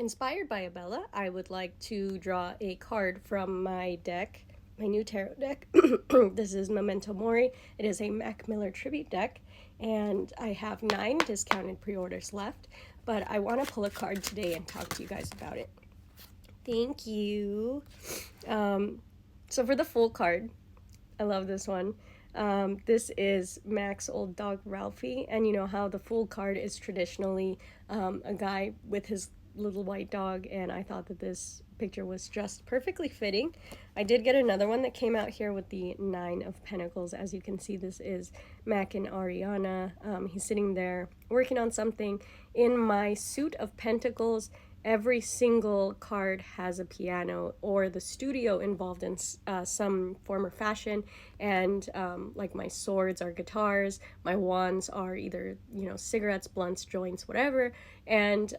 Inspired by Abella, I would like to draw a card from my deck, my new tarot deck. This is Memento Mori. It is a Mac Miller tribute deck, and I have 9 discounted pre-orders left, but I want to pull a card today and talk to you guys about it. Thank you. So for the full card, I love this one. This is Mac's old dog Ralphie, and you know how the full card is traditionally a guy with his little white dog, and I thought that this picture was just perfectly fitting. I did get another one that came out here with the 9 of Pentacles. As you can see, this is Mac and Ariana. He's sitting there working on something. In my suit of Pentacles, every single card has a piano or the studio involved in some form or fashion, and like my swords are guitars, my wands are either, you know, cigarettes, blunts, joints, whatever, and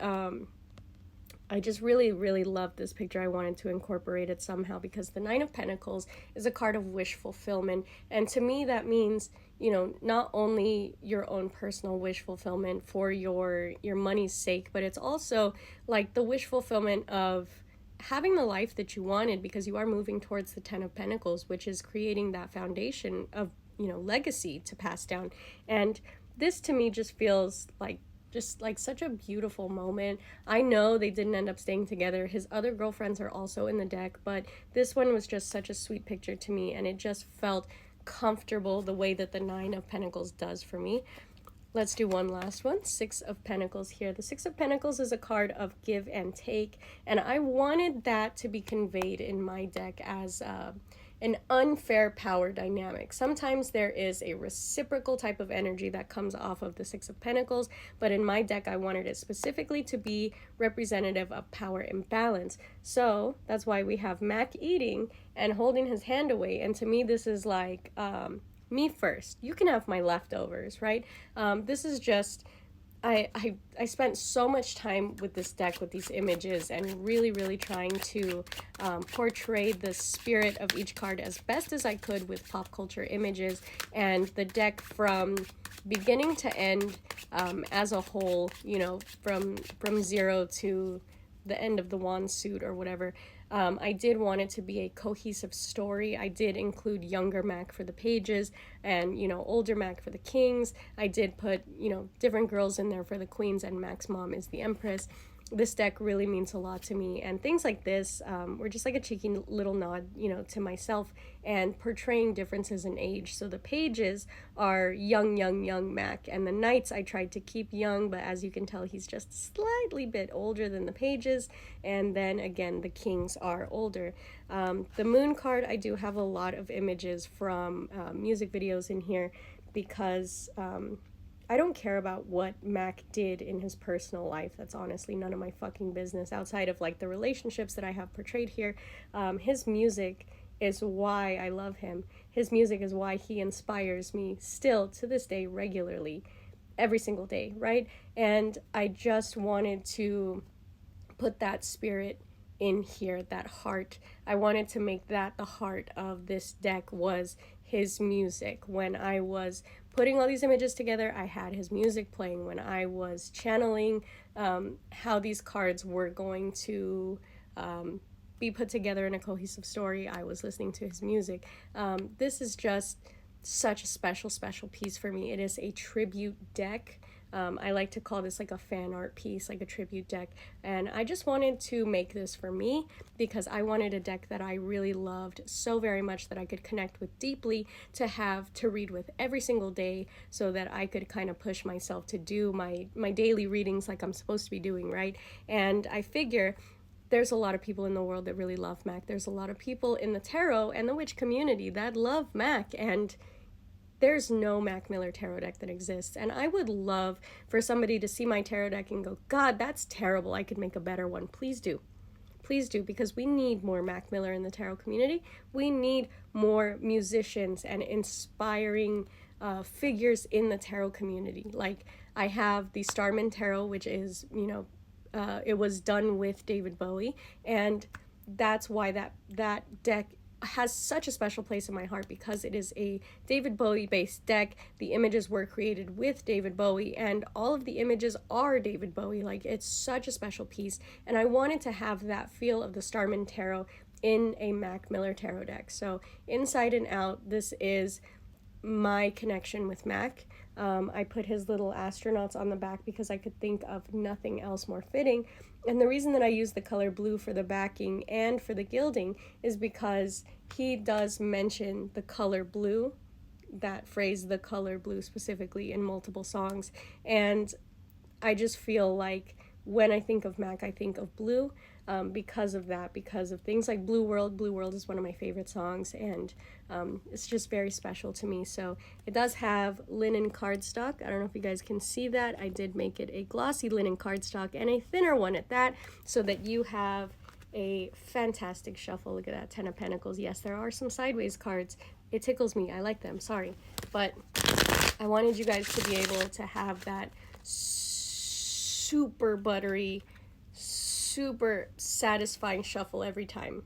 I just really love this picture. I wanted to incorporate it somehow because the 9 of Pentacles is a card of wish fulfillment, and to me that means, you know, not only your own personal wish fulfillment for your money's sake, but it's also like the wish fulfillment of having the life that you wanted, because you are moving towards the 10 of Pentacles, which is creating that foundation of, you know, legacy to pass down. And this to me just feels like such a beautiful moment. I know they didn't end up staying together. His other girlfriends are also in the deck, but this one was just such a sweet picture to me, and it just felt comfortable the way that the 9 of Pentacles does for me. Let's do one last one. 6 of Pentacles here. The 6 of Pentacles is a card of give and take, and I wanted that to be conveyed in my deck as an unfair power dynamic. Sometimes there is a reciprocal type of energy that comes off of the 6 of Pentacles, but in my deck I wanted it specifically to be representative of power imbalance. So that's why we have Mac eating and holding his hand away, and to me this is like, me first, you can have my leftovers, right? This is just, I spent so much time with this deck with these images and really trying to portray the spirit of each card as best as I could with pop culture images, and the deck from beginning to end, as a whole, you know, from 0 to the end of the wand suit or whatever. I did want it to be a cohesive story. I did include younger Mac for the pages and, you know, older Mac for the kings. I did put, you know, different girls in there for the queens, and Mac's mom is the empress. This deck really means a lot to me, and things like this were just like a cheeky little nod, you know, to myself, and portraying differences in age. So the pages are young Mac, and the knights I tried to keep young, but as you can tell, he's just slightly bit older than the pages, and then again the kings are older. The moon card, I do have a lot of images from music videos in here, because I don't care about what Mac did in his personal life. That's honestly none of my fucking business outside of like the relationships that I have portrayed here. His music is why I love him. His music is why he inspires me still to this day regularly, every single day, right? And I just wanted to put that spirit in here, that heart. I wanted to make that the heart of this deck was his music. When I was putting all these images together, I had his music playing. When I was channeling how these cards were going to be put together in a cohesive story, I was listening to his music. This is just such a special piece for me. It is a tribute deck. I like to call this like a fan art piece, like a tribute deck, and I just wanted to make this for me because I wanted a deck that I really loved so very much that I could connect with deeply, to have to read with every single day, so that I could kind of push myself to do my daily readings like I'm supposed to be doing, right? And I figure there's a lot of people in the world that really love Mac. There's a lot of people in the tarot and the witch community that love Mac, and there's no Mac Miller tarot deck that exists. And I would love for somebody to see my tarot deck and go, God, that's terrible, I could make a better one. Please do. Please do, because we need more Mac Miller in the tarot community. We need more musicians and inspiring figures in the tarot community. Like, I have the Starman Tarot, which is, you know, it was done with David Bowie, and that's why that deck has such a special place in my heart because it is a David Bowie based deck. The images were created with David Bowie, and all of the images are David Bowie. Like, it's such a special piece, and I wanted to have that feel of the Starman Tarot in a Mac Miller tarot deck. So inside and out, this is my connection with Mac. I put his little astronauts on the back because I could think of nothing else more fitting. And the reason that I use the color blue for the backing and for the gilding is because he does mention the color blue, that phrase, the color blue, specifically in multiple songs. And I just feel like when I think of Mac, I think of blue, because of that, because of things like Blue World. Blue World is one of my favorite songs, and it's just very special to me. So it does have linen cardstock. I don't know if you guys can see that. I did make it a glossy linen cardstock and a thinner one at that, so that you have a fantastic shuffle. Look at that, 10 of Pentacles. Yes, there are some sideways cards. It tickles me. I like them, sorry. But I wanted you guys to be able to have that super buttery, super satisfying shuffle every time,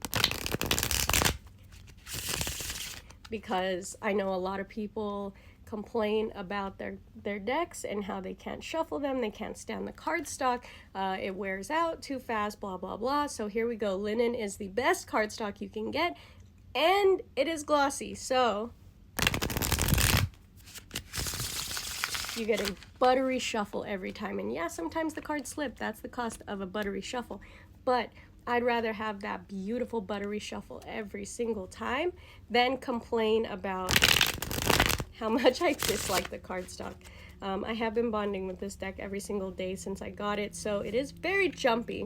because I know a lot of people complain about their decks and how they can't shuffle them, they can't stand the cardstock, it wears out too fast, blah blah blah. So here we go. Linen is the best cardstock you can get, and it is glossy, so you get a buttery shuffle every time. And yeah, sometimes the cards slip. That's the cost of a buttery shuffle. But I'd rather have that beautiful buttery shuffle every single time than complain about how much I dislike the cardstock. I have been bonding with this deck every single day since I got it, so it is very jumpy.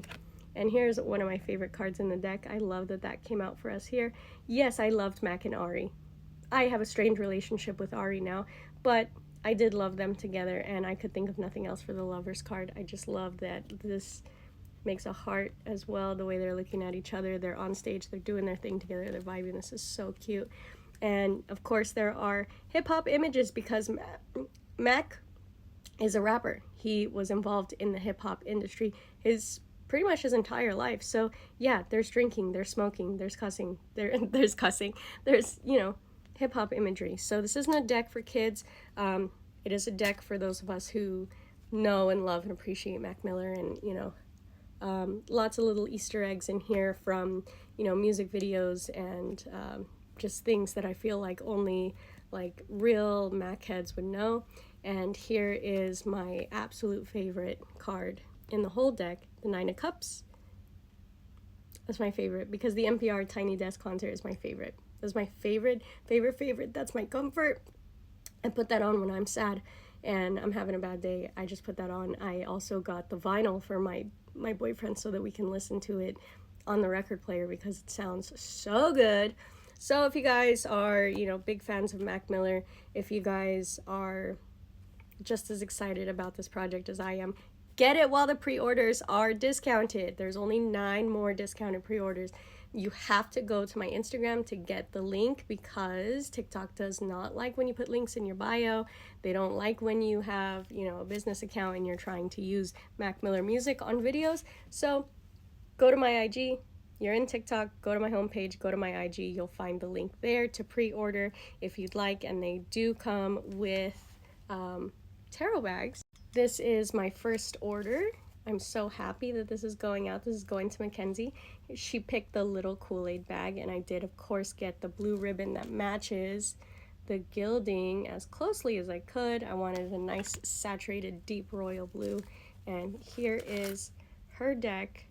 And here's one of my favorite cards in the deck. I love that that came out for us here. Yes, I loved Mac and Ari. I have a strange relationship with Ari now, but I did love them together, and I could think of nothing else for the Lovers card. I just love that this makes a heart as well, the way they're looking at each other. They're on stage, they're doing their thing together, they're vibing. This is so cute. And of course there are hip-hop images because Mac is a rapper. He was involved in the hip-hop industry pretty much his entire life. So yeah, there's drinking, there's smoking, there's cussing, there's cussing, there's, you know, hip-hop imagery. So this isn't a deck for kids. It is a deck for those of us who know and love and appreciate Mac Miller, and, you know, lots of little Easter eggs in here from, you know, music videos and just things that I feel like only like real Mac heads would know. And here is my absolute favorite card in the whole deck, the Nine of Cups. That's my favorite because the NPR Tiny Desk Concert is my favorite. That's my favorite. That's my comfort. I put that on when I'm sad and I'm having a bad day. I just put that on. I also got the vinyl for my boyfriend so that we can listen to it on the record player because it sounds so good. So if you guys are, you know, big fans of Mac Miller, if you guys are just as excited about this project as I am, get it while the pre-orders are discounted. There's only 9 more discounted pre-orders. You have to go to my Instagram to get the link because TikTok does not like when you put links in your bio. They don't like when you have, you know, a business account and you're trying to use Mac Miller music on videos. So go to my IG. You're in TikTok, go to my homepage, go to my IG. You'll find the link there to pre-order if you'd like. And they do come with tarot bags. This is my first order. I'm so happy that this is going out. This is going to Mackenzie. She picked the little Kool-Aid bag, and I did, of course, get the blue ribbon that matches the gilding as closely as I could. I wanted a nice saturated deep royal blue, and here is her deck,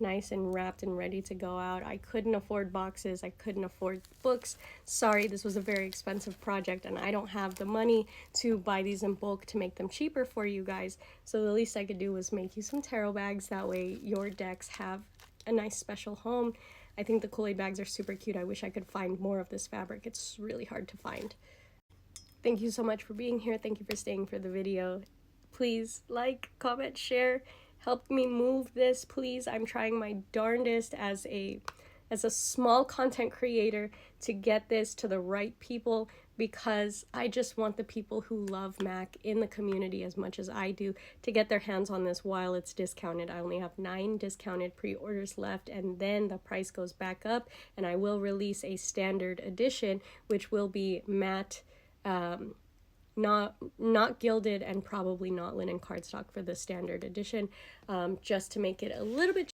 nice and wrapped and ready to go out. I couldn't afford boxes. I couldn't afford books. Sorry, this was a very expensive project and I don't have the money to buy these in bulk to make them cheaper for you guys. So the least I could do was make you some tarot bags. That way your decks have a nice special home. I think the Kool-Aid bags are super cute. I wish I could find more of this fabric. It's really hard to find. Thank you so much for being here. Thank you for staying for the video. Please like, comment, share. Help me move this, please. I'm trying my darndest as a small content creator to get this to the right people because I just want the people who love MAC in the community as much as I do to get their hands on this while it's discounted. I only have 9 discounted pre-orders left, and then the price goes back up, and I will release a standard edition, which will be matte, not gilded, and probably not linen cardstock for the standard edition, just to make it a little bit